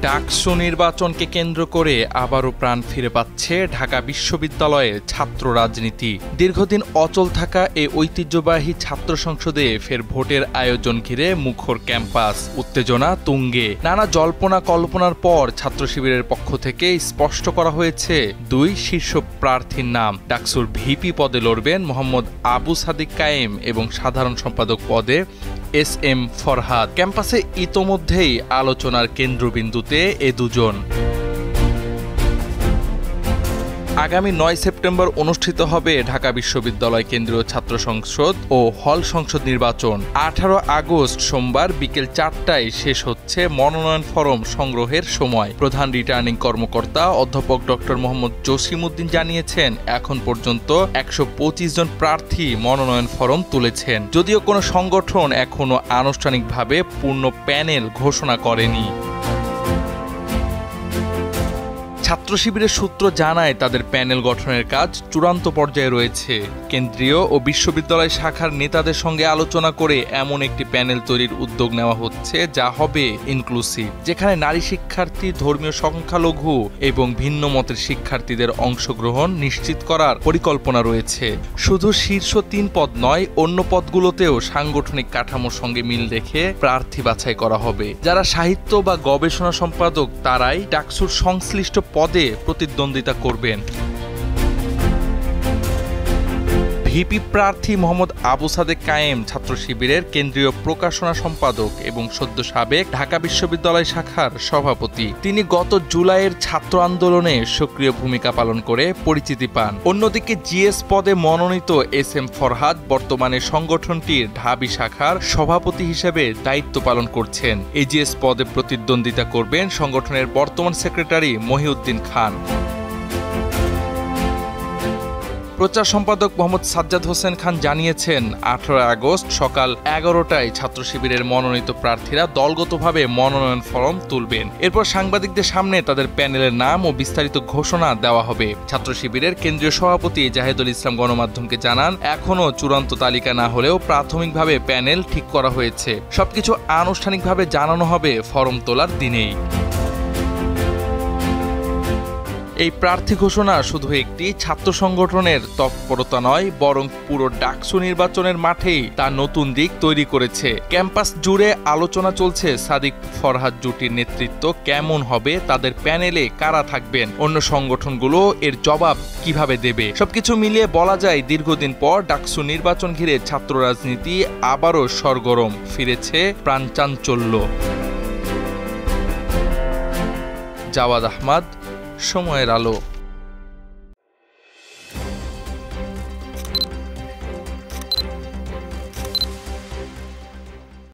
ডাকসু নির্বাচনকে কেন্দ্র করে আবারও প্রাণ ফিরে পাচ্ছে ঢাকা বিশ্ববিদ্যালয়ের ছাত্র রাজনীতি। দীর্ঘদিন অচল থাকা এই ঐতিহ্যবাহী ছাত্র সংসদে ফের ভোটের আয়োজন ঘিরে মুখর ক্যাম্পাস, উত্তেজনা তুঙ্গে। নানা জল্পনা কল্পনার পর ছাত্র শিবিরের পক্ষ থেকে স্পষ্ট করা হয়েছে দুই শীর্ষ প্রার্থীর নাম। ডাকসুর ভিপি পদে লড়বেন মোহাম্মদ আবু সাদিক কায়েম এবং সাধারণ সম্পাদক পদে এস.এম. ফরহাদ। ক্যাম্পাসে ইতোমধ্যেই আলোচনার কেন্দ্রবিন্দুতে এ দুজন। আগামী 9 সেপ্টেম্বর অনুষ্ঠিত হবে ঢাকা বিশ্ববিদ্যালয় কেন্দ্রীয় ছাত্র সংসদ ও হল সংসদ নির্বাচন। 18 আগস্ট সোমবার বিকেল 4টায় শেষ হচ্ছে মনোনয়ন ফরম সংগ্রহের সময়। প্রধান রিটার্নিং কর্মকর্তা অধ্যাপক ডক্টর মোহাম্মদ জসিমউদ্দিন জানিয়েছেন, এখন পর্যন্ত 125 জন প্রার্থী মনোনয়ন ফরম তুলেছেন। যদিও কোনো সংগঠন এখনো আনুষ্ঠানিকভাবে পূর্ণ প্যানেল ঘোষণা করেনি। ছাত্র শিবিরের সূত্র জানায়, তাদের প্যানেল গঠনের কাজ চূড়ান্ত পর্যায়ে রয়েছে। কেন্দ্রীয় ও বিশ্ববিদ্যালয় শাখার নেতাদের সঙ্গে আলোচনা করে এমন একটি প্যানেল তৈরির উদ্যোগ নেওয়া হচ্ছে যা হবে ইনক্লুসিভ, যেখানে নারী শিক্ষার্থী, ধর্মীয় সংখ্যালঘু এবং ভিন্ন মতের শিক্ষার্থীদের অংশগ্রহণ নিশ্চিত করার পরিকল্পনা রয়েছে। শুধু শীর্ষ 3 পদ নয়, অন্য পদগুলোতেও সাংগঠনিক কাঠামোর সঙ্গে মিল রেখে প্রার্থী বাছাই করা হবে। যারা সাহিত্য বা গবেষণা সম্পাদক তারাই ডাকসুর সংশ্লিষ্ট পদে প্রতিদ্বন্দ্বিতা করবেন। ভিপি প্রার্থী মোহাম্মদ আবু সাদেক কায়েম ছাত্র শিবিরের কেন্দ্রীয় প্রকাশনা সম্পাদক এবং সদ্য সাবেক ঢাকা বিশ্ববিদ্যালয় শাখার সভাপতি। তিনি গত জুলাইয়ের ছাত্র আন্দোলনে সক্রিয় ভূমিকা পালন করে পরিচিতি পান। অন্যদিকে জিএস পদে মনোনীত এস.এম. ফরহাদ বর্তমানে সংগঠনটির ঢাবি শাখার সভাপতি হিসেবে দায়িত্ব পালন করছেন। এজিএস পদে প্রতিদ্বন্দ্বিতা করবেন সংগঠনের বর্তমান সেক্রেটারি মহিউদ্দিন খান। প্রচার সম্পাদক মোহাম্মদ সাজ্জাদ হোসেন খান জানিয়েছেন, 18 আগস্ট সকাল 11টায় ছাত্র শিবিরের মনোনীত প্রার্থীরা দলগতভাবে মনোনয়ন ফরম তুলবেন। এরপর সাংবাদিকদের সামনে তাদের প্যানেলের নাম ও বিস্তারিত ঘোষণা দেওয়া হবে। ছাত্র শিবিরের কেন্দ্রীয় সভাপতি জাহিদুল ইসলাম গণমাধ্যমকে জানান, এখনও চূড়ান্ত তালিকা না হলেও প্রাথমিকভাবে প্যানেল ঠিক করা হয়েছে। সবকিছু আনুষ্ঠানিকভাবে জানানো হবে ফরম তোলার দিনেই। এই প্রার্থী ঘোষণা শুধু একটি ছাত্র সংগঠনের তৎপরতা নয়, বরং পুরো ডাকসু নির্বাচনের মাঠেই তা নতুন দিক তৈরি করেছে। ক্যাম্পাস জুড়ে আলোচনা চলছে সাদিক ফরহাদ জুটির নেতৃত্ব কেমন হবে, তাদের প্যানেলে কারা থাকবেন, অন্য সংগঠনগুলো এর জবাব কিভাবে দেবে। সবকিছু মিলিয়ে বলা যায়, দীর্ঘদিন পর ডাকসু নির্বাচন ঘিরে ছাত্র রাজনীতি আবারও সরগরম, ফিরেছে প্রাণচাঞ্চল্য। জাওয়াদ আহমদ, সময়ের আলো।